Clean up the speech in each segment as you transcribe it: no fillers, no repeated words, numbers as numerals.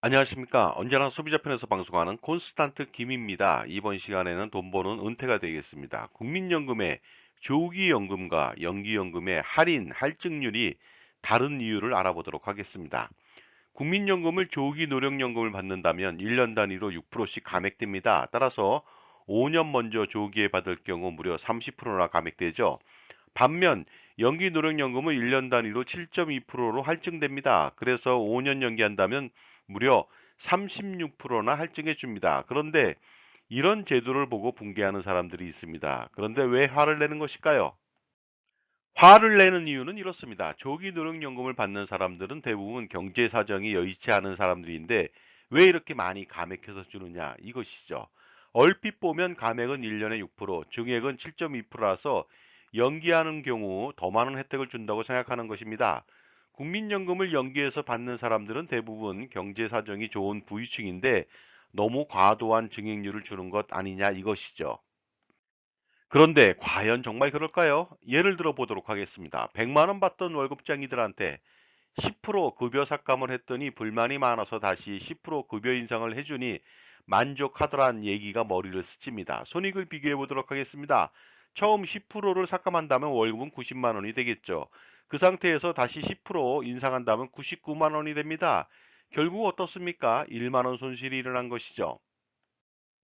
안녕하십니까. 언제나 소비자 편에서 방송하는 콘스탄트 김입니다. 이번 시간에는 돈 버는 은퇴가 되겠습니다. 국민연금의 조기연금과 연기연금의 할인, 할증률이 다른 이유를 알아보도록 하겠습니다. 국민연금을 조기 노령연금을 받는다면 1년 단위로 6%씩 감액됩니다. 따라서 5년 먼저 조기에 받을 경우 무려 30%나 감액되죠. 반면 연기노령연금은 1년 단위로 7.2%로 할증됩니다. 그래서 5년 연기한다면 무려 36%나 할증해 줍니다. 그런데 이런 제도를 보고 붕괴하는 사람들이 있습니다. 그런데 왜 화를 내는 것일까요? 화를 내는 이유는 이렇습니다. 조기 노령연금을 받는 사람들은 대부분 경제 사정이 여의치 않은 사람들인데 왜 이렇게 많이 감액해서 주느냐 이것이죠. 얼핏 보면 감액은 1년에 6%, 증액은 7.2%라서 연기하는 경우 더 많은 혜택을 준다고 생각하는 것입니다. 국민연금을 연기해서 받는 사람들은 대부분 경제 사정이 좋은 부유층인데 너무 과도한 증액률을 주는 것 아니냐 이것이죠. 그런데 과연 정말 그럴까요? 예를 들어 보도록 하겠습니다. 100만 원 받던 월급쟁이들한테 10% 급여 삭감을 했더니 불만이 많아서 다시 10% 급여 인상을 해주니 만족하더란 얘기가 머리를 스칩니다. 손익을 비교해 보도록 하겠습니다. 처음 10%를 삭감한다면 월급은 90만 원이 되겠죠. 그 상태에서 다시 10% 인상한다면 99만 원이 됩니다. 결국 어떻습니까? 1만 원 손실이 일어난 것이죠.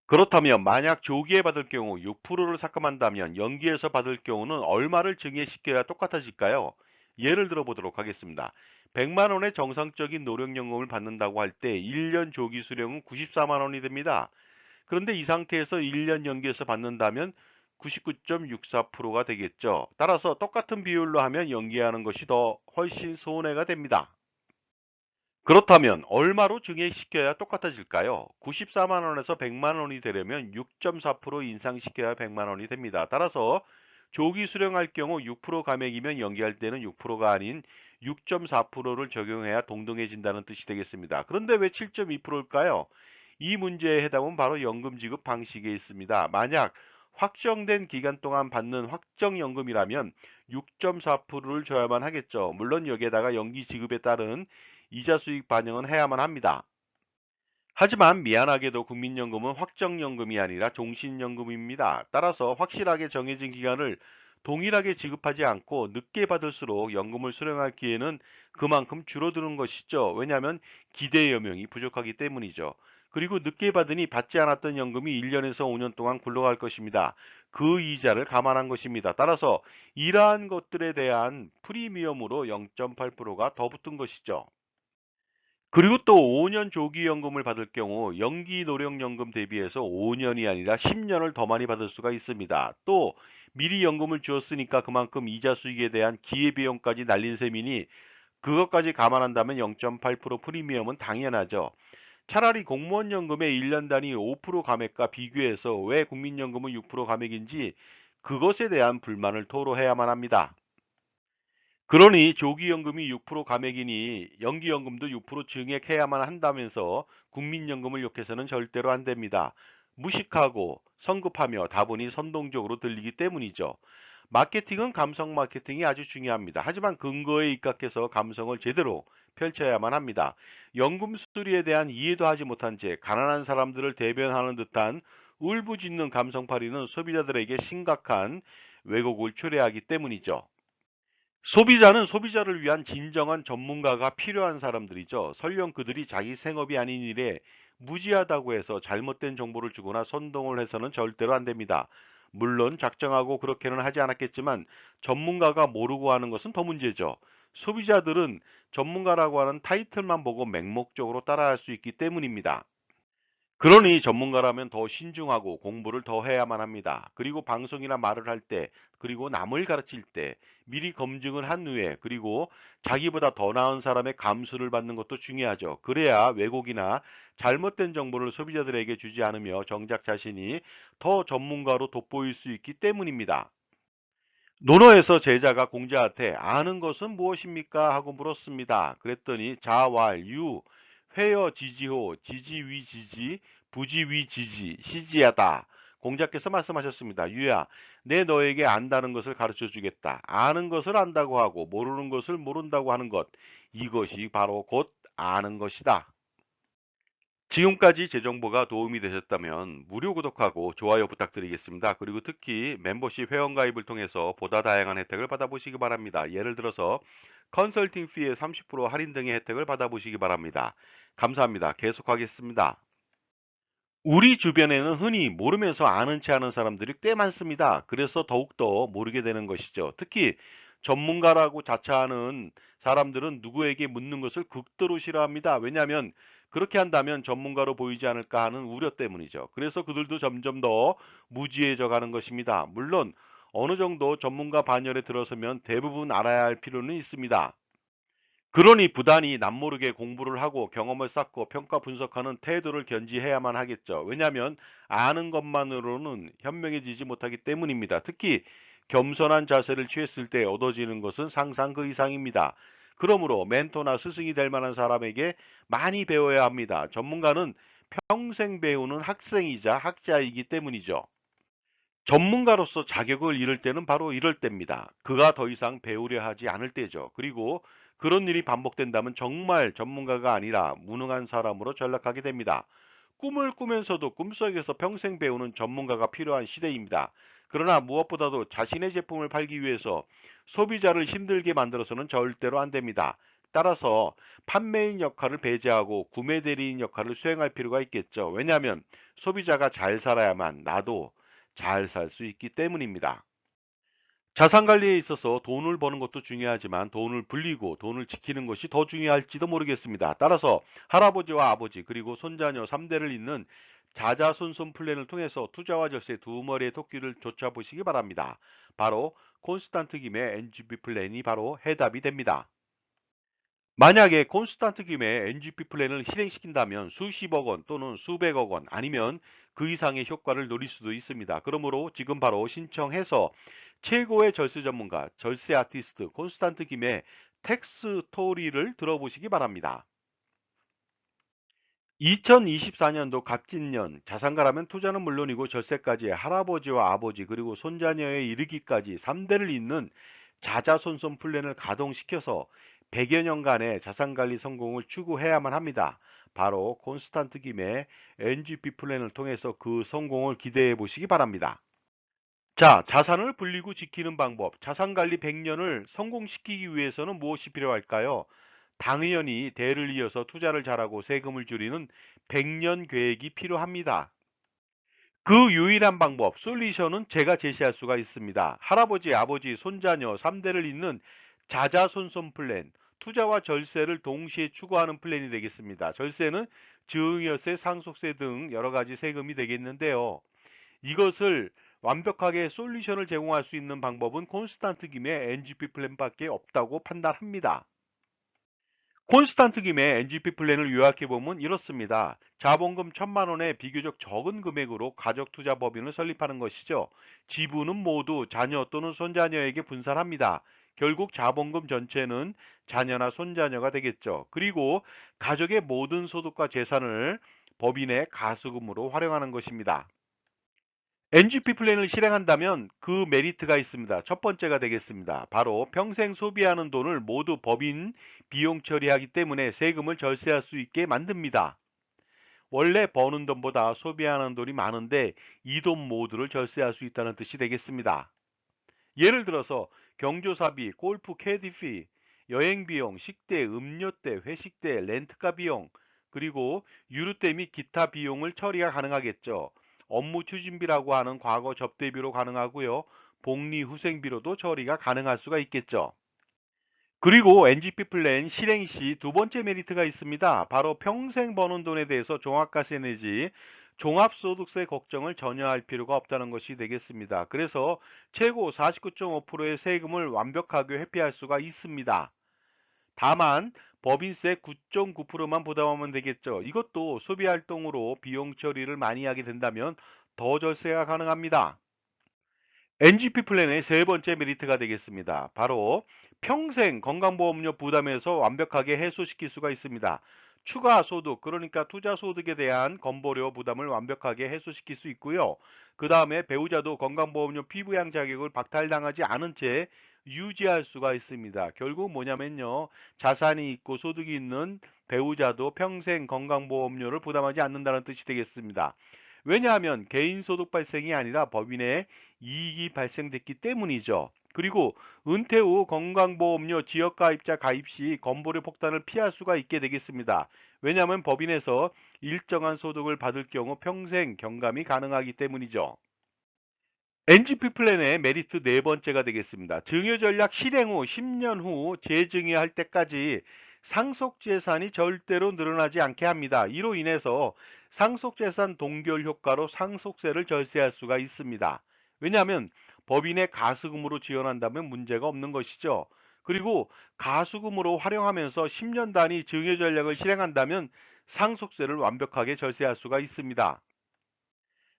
그렇다면 만약 조기에 받을 경우 6%를 삭감한다면 연기해서 받을 경우는 얼마를 증액시켜야 똑같아질까요? 예를 들어 보도록 하겠습니다. 100만 원의 정상적인 노령연금을 받는다고 할 때 1년 조기 수령은 94만 원이 됩니다. 그런데 이 상태에서 1년 연기해서 받는다면 99.64%가 되겠죠. 따라서 똑같은 비율로 하면 연기하는 것이 더 훨씬 손해가 됩니다. 그렇다면 얼마로 증액시켜야 똑같아질까요? 94만 원에서 100만 원이 되려면 6.4% 인상시켜야 100만 원이 됩니다. 따라서 조기 수령할 경우 6% 감액이면 연기할 때는 6%가 아닌 6.4%를 적용해야 동등해진다는 뜻이 되겠습니다. 그런데 왜 7.2%일까요? 이 문제의 해답은 바로 연금 지급 방식에 있습니다. 만약 확정된 기간 동안 받는 확정연금이라면 6.4%를 줘야만 하겠죠. 물론 여기에다가 연기 지급에 따른 이자 수익 반영은 해야만 합니다. 하지만 미안하게도 국민연금은 확정연금이 아니라 종신연금입니다. 따라서 확실하게 정해진 기간을 동일하게 지급하지 않고 늦게 받을수록 연금을 수령할 기회는 그만큼 줄어드는 것이죠. 왜냐하면 기대 여명이 부족하기 때문이죠. 그리고 늦게 받으니 받지 않았던 연금이 1년에서 5년 동안 굴러갈 것입니다. 그 이자를 감안한 것입니다. 따라서 이러한 것들에 대한 프리미엄으로 0.8%가 더 붙은 것이죠. 그리고 또 5년 조기연금을 받을 경우 연기노령연금 대비해서 5년이 아니라 10년을 더 많이 받을 수가 있습니다. 또 미리 연금을 주었으니까 그만큼 이자 수익에 대한 기회비용까지 날린 셈이니 그것까지 감안한다면 0.8% 프리미엄은 당연하죠. 차라리 공무원연금의 1년 단위 5% 감액과 비교해서 왜 국민연금은 6% 감액인지 그것에 대한 불만을 토로해야만 합니다. 그러니 조기연금이 6% 감액이니 연기연금도 6% 증액해야만 한다면서 국민연금을 욕해서는 절대로 안 됩니다. 무식하고 성급하며 다분히 선동적으로 들리기 때문이죠. 마케팅은 감성 마케팅이 아주 중요합니다. 하지만 근거에 입각해서 감성을 제대로 펼쳐야만 합니다. 연금 수리에 대한 이해도 하지 못한 채 가난한 사람들을 대변하는 듯한 울부짖는 감성팔이는 소비자들에게 심각한 왜곡을 초래하기 때문이죠. 소비자는 소비자를 위한 진정한 전문가가 필요한 사람들이죠. 설령 그들이 자기 생업이 아닌 일에 무지하다고 해서 잘못된 정보를 주거나 선동을 해서는 절대로 안 됩니다. 물론 작정하고 그렇게는 하지 않았겠지만 전문가가 모르고 하는 것은 더 문제죠. 소비자들은 전문가라고 하는 타이틀만 보고 맹목적으로 따라할 수 있기 때문입니다. 그러니 전문가라면 더 신중하고 공부를 더 해야만 합니다. 그리고 방송이나 말을 할 때, 그리고 남을 가르칠 때 미리 검증을 한 후에, 그리고 자기보다 더 나은 사람의 감수를 받는 것도 중요하죠. 그래야 왜곡이나 잘못된 정보를 소비자들에게 주지 않으며 정작 자신이 더 전문가로 돋보일 수 있기 때문입니다. 논어에서 제자가 공자한테 아는 것은 무엇입니까? 하고 물었습니다. 그랬더니 자왈유 회여 지지호 지지위지지 부지위지지 시지하다. 공자께서 말씀하셨습니다. 유야, 내 너에게 안다는 것을 가르쳐 주겠다. 아는 것을 안다고 하고 모르는 것을 모른다고 하는 것. 이것이 바로 곧 아는 것이다. 지금까지 제 정보가 도움이 되셨다면 무료 구독하고 좋아요 부탁드리겠습니다. 그리고 특히 멤버십 회원 가입을 통해서 보다 다양한 혜택을 받아보시기 바랍니다. 예를 들어서 컨설팅 피의 30% 할인 등의 혜택을 받아보시기 바랍니다. 감사합니다. 계속하겠습니다. 우리 주변에는 흔히 모르면서 아는 체 하는 사람들이 꽤 많습니다. 그래서 더욱더 모르게 되는 것이죠. 특히 전문가라고 자처하는 사람들은 누구에게 묻는 것을 극도로 싫어합니다. 왜냐하면 그렇게 한다면 전문가로 보이지 않을까 하는 우려 때문이죠. 그래서 그들도 점점 더 무지해져 가는 것입니다. 물론 어느 정도 전문가 반열에 들어서면 대부분 알아야 할 필요는 있습니다. 그러니 부단히 남모르게 공부를 하고 경험을 쌓고 평가 분석하는 태도를 견지해야만 하겠죠. 왜냐하면 아는 것만으로는 현명해지지 못하기 때문입니다. 특히 겸손한 자세를 취했을 때 얻어지는 것은 상상 그 이상입니다. 그러므로 멘토나 스승이 될 만한 사람에게 많이 배워야 합니다. 전문가는 평생 배우는 학생이자 학자이기 때문이죠. 전문가로서 자격을 잃을 때는 바로 이럴 때입니다. 그가 더 이상 배우려 하지 않을 때죠. 그리고 그런 일이 반복된다면 정말 전문가가 아니라 무능한 사람으로 전락하게 됩니다. 꿈을 꾸면서도 꿈속에서 평생 배우는 전문가가 필요한 시대입니다. 그러나 무엇보다도 자신의 제품을 팔기 위해서 소비자를 힘들게 만들어서는 절대로 안 됩니다. 따라서 판매인 역할을 배제하고 구매 대리인 역할을 수행할 필요가 있겠죠. 왜냐하면 소비자가 잘 살아야만 나도 잘 살 수 있기 때문입니다. 자산 관리에 있어서 돈을 버는 것도 중요하지만 돈을 불리고 돈을 지키는 것이 더 중요할지도 모르겠습니다. 따라서 할아버지와 아버지 그리고 손자녀 3대를 잇는 자자손손 플랜을 통해서 투자와 절세 두 머리의 토끼를 쫓아보시기 바랍니다. 바로 콘스탄트 김의 NGP 플랜이 바로 해답이 됩니다. 만약에 콘스탄트 김의 NGP 플랜을 실행시킨다면 수십억 원 또는 수백억 원 아니면 그 이상의 효과를 노릴 수도 있습니다. 그러므로 지금 바로 신청해서 최고의 절세 전문가, 절세 아티스트 콘스탄트 김의 텍스 토리를 들어보시기 바랍니다. 2024년도 갑진년 자산가라면 투자는 물론이고 절세까지 할아버지와 아버지 그리고 손자녀에 이르기까지 3대를 잇는 자자손손 플랜을 가동시켜서 100여 년간의 자산관리 성공을 추구해야만 합니다. 바로 콘스탄트 김의 NGP 플랜을 통해서 그 성공을 기대해 보시기 바랍니다. 자, 자산을 불리고 지키는 방법. 자산관리 100년을 성공시키기 위해서는 무엇이 필요할까요? 당연히 대를 이어서 투자를 잘하고 세금을 줄이는 100년 계획이 필요합니다. 그 유일한 방법, 솔루션은 제가 제시할 수가 있습니다. 할아버지, 아버지, 손자녀 3대를 잇는 자자손손 플랜, 투자와 절세를 동시에 추구하는 플랜이 되겠습니다. 절세는 증여세, 상속세 등 여러 가지 세금이 되겠는데요. 이것을 완벽하게 솔루션을 제공할 수 있는 방법은 콘스탄트 김의 NGP 플랜밖에 없다고 판단합니다. 콘스탄트 김의 NGP 플랜을 요약해 보면 이렇습니다. 자본금 1,000만 원의 비교적 적은 금액으로 가족 투자 법인을 설립하는 것이죠. 지분은 모두 자녀 또는 손자녀에게 분산합니다. 결국 자본금 전체는 자녀나 손자녀가 되겠죠. 그리고 가족의 모든 소득과 재산을 법인의 가수금으로 활용하는 것입니다. NGP 플랜을 실행한다면 그 메리트가 있습니다. 첫 번째가 되겠습니다. 바로 평생 소비하는 돈을 모두 법인 비용 처리하기 때문에 세금을 절세할 수 있게 만듭니다. 원래 버는 돈보다 소비하는 돈이 많은데 이 돈 모두를 절세할 수 있다는 뜻이 되겠습니다. 예를 들어서 경조사비, 골프 캐디피, 여행 비용, 식대, 음료대, 회식대, 렌트카 비용, 그리고 유류대 및 기타 비용을 처리가 가능하겠죠. 업무 추진비라고 하는 과거 접대비로 가능하고요. 복리 후생비로도 처리가 가능할 수가 있겠죠. 그리고 NGP 플랜 실행 시 두 번째 메리트가 있습니다. 바로 평생 버는 돈에 대해서 종합과세 내지 종합소득세 걱정을 전혀 할 필요가 없다는 것이 되겠습니다. 그래서 최고 49.5%의 세금을 완벽하게 회피할 수가 있습니다. 다만 법인세 9.9%만 부담하면 되겠죠. 이것도 소비활동으로 비용 처리를 많이 하게 된다면 더 절세가 가능합니다. NGP 플랜의 세 번째 메리트가 되겠습니다. 바로 평생 건강보험료 부담에서 완벽하게 해소시킬 수가 있습니다. 추가 소득, 그러니까 투자 소득에 대한 건보료 부담을 완벽하게 해소시킬 수 있고요. 그 다음에 배우자도 건강보험료 피부양 자격을 박탈당하지 않은 채 유지할 수가 있습니다. 결국 뭐냐면요. 자산이 있고 소득이 있는 배우자도 평생 건강보험료를 부담하지 않는다는 뜻이 되겠습니다. 왜냐하면 개인소득 발생이 아니라 법인의 이익이 발생됐기 때문이죠. 그리고 은퇴 후 건강보험료 지역가입자 가입 시 건보료 폭탄을 피할 수가 있게 되겠습니다. 왜냐하면 법인에서 일정한 소득을 받을 경우 평생 경감이 가능하기 때문이죠. NGP 플랜의 메리트 네 번째가 되겠습니다. 증여 전략 실행 후 10년 후 재증여할 때까지 상속 재산이 절대로 늘어나지 않게 합니다. 이로 인해서 상속 재산 동결 효과로 상속세를 절세할 수가 있습니다. 왜냐하면 법인의 가수금으로 지원한다면 문제가 없는 것이죠. 그리고 가수금으로 활용하면서 10년 단위 증여 전략을 실행한다면 상속세를 완벽하게 절세할 수가 있습니다.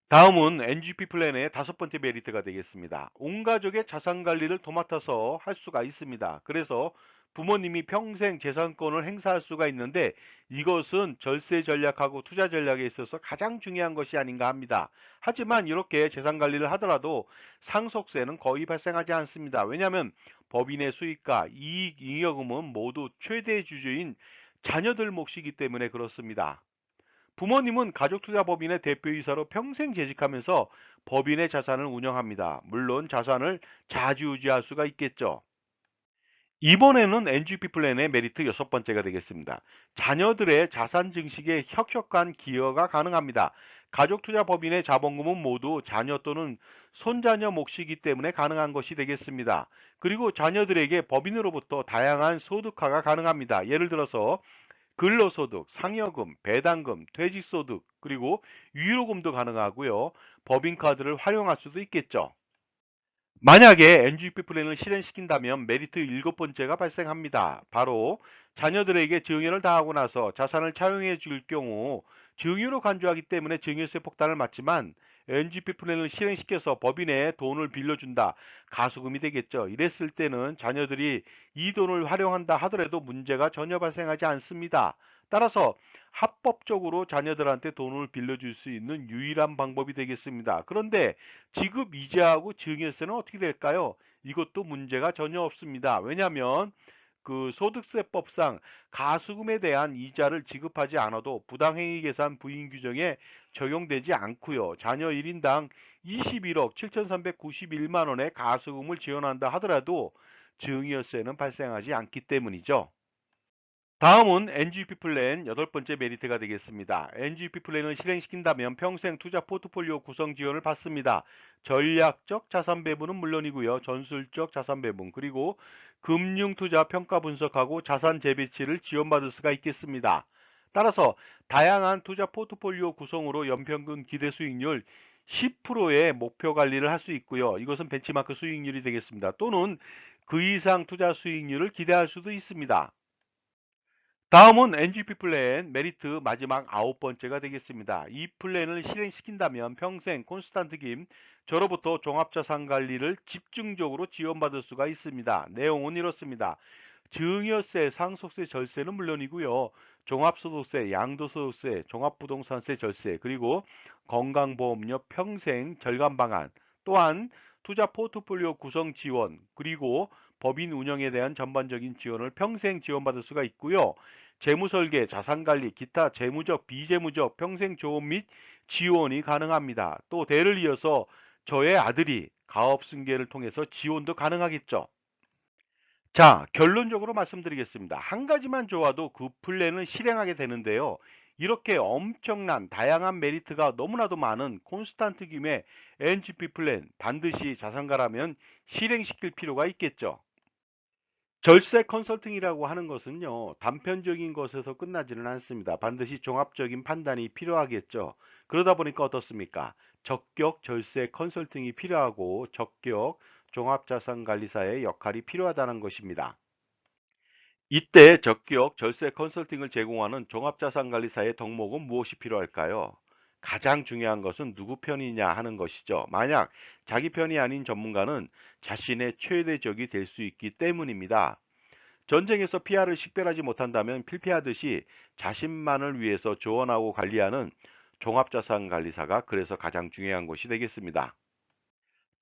다음은 NGP 플랜의 다섯 번째 메리트가 되겠습니다. 온 가족의 자산 관리를 도맡아서 할 수가 있습니다. 그래서 부모님이 평생 재산권을 행사할 수가 있는데 이것은 절세 전략하고 투자 전략에 있어서 가장 중요한 것이 아닌가 합니다. 하지만 이렇게 재산 관리를 하더라도 상속세는 거의 발생하지 않습니다. 왜냐하면 법인의 수익과 이익 잉여금은 모두 최대 주주인 자녀들 몫이기 때문에 그렇습니다. 부모님은 가족투자법인의 대표이사로 평생 재직하면서 법인의 자산을 운영합니다. 물론 자산을 자주유지할 수가 있겠죠. 이번에는 NGP 플랜의 메리트 여섯 번째가 되겠습니다. 자녀들의 자산 증식에 혁혁한 기여가 가능합니다. 가족투자법인의 자본금은 모두 자녀 또는 손자녀 몫이기 때문에 가능한 것이 되겠습니다. 그리고 자녀들에게 법인으로부터 다양한 소득화가 가능합니다. 예를 들어서 근로소득, 상여금, 배당금, 퇴직소득, 그리고 유로금도 가능하고요. 법인카드를 활용할 수도 있겠죠. 만약에 NGP 플랜을 실행시킨다면 메리트 일곱 번째가 발생합니다. 바로 자녀들에게 증여를 당하고 나서 자산을 차용해 줄 경우 증여로 간주하기 때문에 증여세 폭탄을 맞지만 NGP 플랜을 실행시켜서 법인에 돈을 빌려준다. 가수금이 되겠죠. 이랬을 때는 자녀들이 이 돈을 활용한다 하더라도 문제가 전혀 발생하지 않습니다. 따라서 합법적으로 자녀들한테 돈을 빌려줄 수 있는 유일한 방법이 되겠습니다. 그런데 지급 이자하고 증여세는 어떻게 될까요? 이것도 문제가 전혀 없습니다. 왜냐하면 그 소득세법상 가수금에 대한 이자를 지급하지 않아도 부당행위 계산 부인 규정에 적용되지 않고요. 자녀 1인당 21억 7,391만 원의 가수금을 지원한다 하더라도 증여세는 발생하지 않기 때문이죠. 다음은 NGP 플랜 여덟 번째 메리트가 되겠습니다. NGP 플랜을 실행시킨다면 평생 투자 포트폴리오 구성 지원을 받습니다. 전략적 자산 배분은 물론이고요. 전술적 자산 배분 그리고 금융 투자 평가 분석하고 자산 재배치를 지원받을 수가 있겠습니다. 따라서 다양한 투자 포트폴리오 구성으로 연평균 기대 수익률 10%의 목표 관리를 할 수 있고요. 이것은 벤치마크 수익률이 되겠습니다. 또는 그 이상 투자 수익률을 기대할 수도 있습니다. 다음은 NGP 플랜 메리트 마지막 아홉 번째가 되겠습니다. 이 플랜을 실행시킨다면 평생 콘스탄트 김 저로부터 종합자산 관리를 집중적으로 지원받을 수가 있습니다. 내용은 이렇습니다. 증여세, 상속세, 절세는 물론이고요. 종합소득세, 양도소득세, 종합부동산세 절세, 그리고 건강보험료 평생 절감 방안, 또한 투자 포트폴리오 구성 지원, 그리고 법인 운영에 대한 전반적인 지원을 평생 지원받을 수가 있고요. 재무설계, 자산관리, 기타 재무적, 비재무적 평생 조언 및 지원이 가능합니다. 또 대를 이어서 저의 아들이 가업승계를 통해서 지원도 가능하겠죠. 자, 결론적으로 말씀드리겠습니다. 한 가지만 좋아도 그 플랜을 실행하게 되는데요. 이렇게 엄청난 다양한 메리트가 너무나도 많은 콘스탄트 김의 NGP 플랜 반드시 자산가라면 실행시킬 필요가 있겠죠. 절세 컨설팅이라고 하는 것은요, 단편적인 것에서 끝나지는 않습니다. 반드시 종합적인 판단이 필요하겠죠. 그러다 보니까 어떻습니까? 적격 절세 컨설팅이 필요하고 적격 종합자산관리사의 역할이 필요하다는 것입니다. 이때 적격 절세 컨설팅을 제공하는 종합자산관리사의 덕목은 무엇이 필요할까요? 가장 중요한 것은 누구 편이냐 하는 것이죠. 만약 자기 편이 아닌 전문가는 자신의 최대적이 될 수 있기 때문입니다. 전쟁에서 피해를 식별하지 못한다면 필패하듯이 자신만을 위해서 조언하고 관리하는 종합자산관리사가 그래서 가장 중요한 것이 되겠습니다.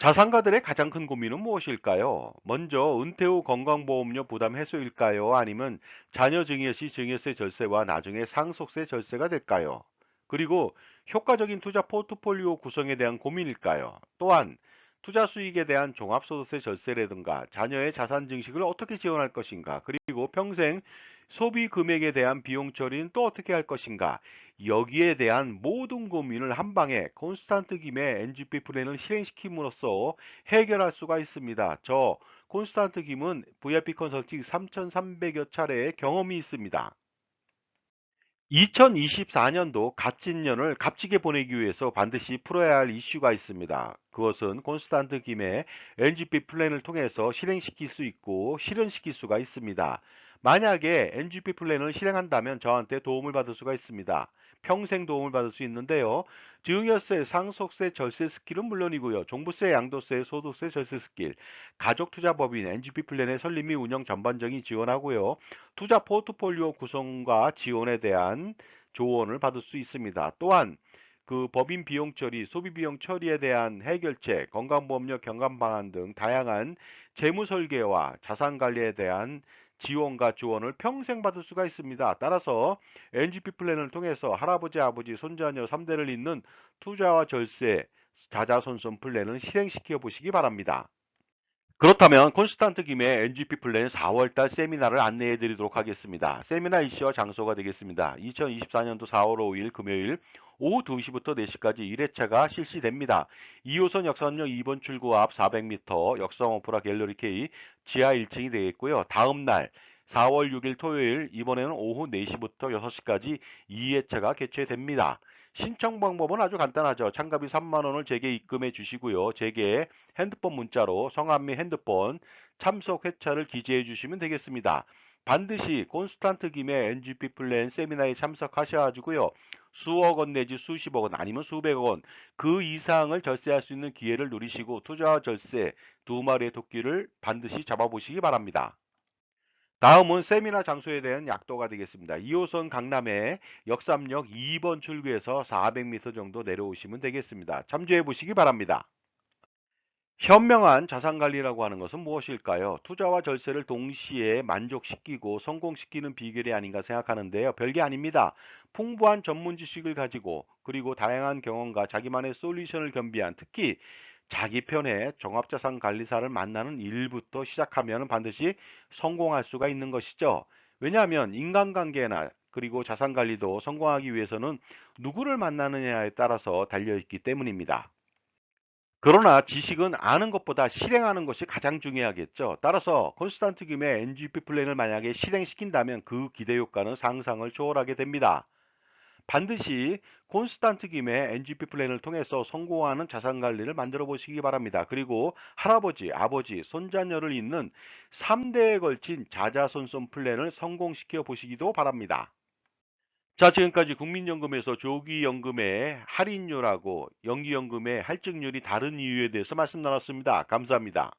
자산가들의 가장 큰 고민은 무엇일까요? 먼저 은퇴 후 건강보험료 부담 해소일까요? 아니면 자녀 증여 시 증여세 절세와 나중에 상속세 절세가 될까요? 그리고 효과적인 투자 포트폴리오 구성에 대한 고민일까요? 또한 투자 수익에 대한 종합소득세 절세라든가 자녀의 자산 증식을 어떻게 지원할 것인가? 그리고 평생 소비 금액에 대한 비용 처리는 또 어떻게 할 것인가? 여기에 대한 모든 고민을 한 방에 콘스탄트 김의 NGP 플랜을 실행시킴으로써 해결할 수가 있습니다. 저 콘스탄트 김은 VIP 컨설팅 3,300여 차례의 경험이 있습니다. 2024년도 갑진년을 값지게 보내기 위해서 반드시 풀어야 할 이슈가 있습니다. 그것은 콘스탄트 김의 NGP 플랜을 통해서 실행시킬 수 있고 실현시킬 수가 있습니다. 만약에 NGP 플랜을 실행한다면 저한테 도움을 받을 수가 있습니다. 평생 도움을 받을 수 있는데요. 증여세, 상속세, 절세 스킬은 물론이고요. 종부세, 양도세, 소득세, 절세 스킬, 가족투자법인 NGP 플랜의 설립 및 운영 전반적인 지원하고요. 투자 포트폴리오 구성과 지원에 대한 조언을 받을 수 있습니다. 또한 그 법인 비용 처리, 소비 비용 처리에 대한 해결책, 건강보험료 경감 방안 등 다양한 재무 설계와 자산 관리에 대한 지원과 조언을 평생 받을 수가 있습니다. 따라서 NGP 플랜을 통해서 할아버지, 아버지, 손자녀 3대를 잇는 투자와 절세, 자자손손 플랜을 실행시켜 보시기 바랍니다. 그렇다면 콘스탄트 김의 NGP 플랜 4월달 세미나를 안내해 드리도록 하겠습니다. 세미나 일시와 장소가 되겠습니다. 2024년도 4월 5일 금요일 오후 2시부터 4시까지 1회차가 실시됩니다. 2호선 역삼역 2번 출구 앞 400m 역삼 오프라 갤러리 K 지하 1층이 되겠고요. 다음 날 4월 6일 토요일 이번에는 오후 4시부터 6시까지 2회차가 개최됩니다. 신청 방법은 아주 간단하죠. 참가비 3만 원을 제게 입금해 주시고요. 제게 핸드폰 문자로 성함 및 핸드폰 참석 회차를 기재해 주시면 되겠습니다. 반드시 콘스탄트 김의 NGP 플랜 세미나에 참석하셔 가지고요. 수억 원 내지 수십억 원 아니면 수백억 원 그 이상을 절세할 수 있는 기회를 누리시고 투자와 절세 두 마리의 토끼를 반드시 잡아보시기 바랍니다. 다음은 세미나 장소에 대한 약도가 되겠습니다. 2호선 강남에 역삼역 2번 출구에서 400m 정도 내려오시면 되겠습니다. 참조해 보시기 바랍니다. 현명한 자산관리라고 하는 것은 무엇일까요? 투자와 절세를 동시에 만족시키고 성공시키는 비결이 아닌가 생각하는데요. 별게 아닙니다. 풍부한 전문 지식을 가지고 그리고 다양한 경험과 자기만의 솔루션을 겸비한 특히 자기 편의 종합자산관리사를 만나는 일부터 시작하면 반드시 성공할 수가 있는 것이죠. 왜냐하면 인간관계나 그리고 자산관리도 성공하기 위해서는 누구를 만나느냐에 따라서 달려있기 때문입니다. 그러나 지식은 아는 것보다 실행하는 것이 가장 중요하겠죠. 따라서 콘스탄트 김의 NGP 플랜을 만약에 실행시킨다면 그 기대 효과는 상상을 초월하게 됩니다. 반드시 콘스탄트 김의 NGP 플랜을 통해서 성공하는 자산 관리를 만들어 보시기 바랍니다. 그리고 할아버지, 아버지, 손자녀를 잇는 3대에 걸친 자자손손 플랜을 성공시켜 보시기도 바랍니다. 자, 지금까지 국민연금에서 조기연금의 할인율하고 연기연금의 할증률이 다른 이유에 대해서 말씀 나눴습니다. 감사합니다.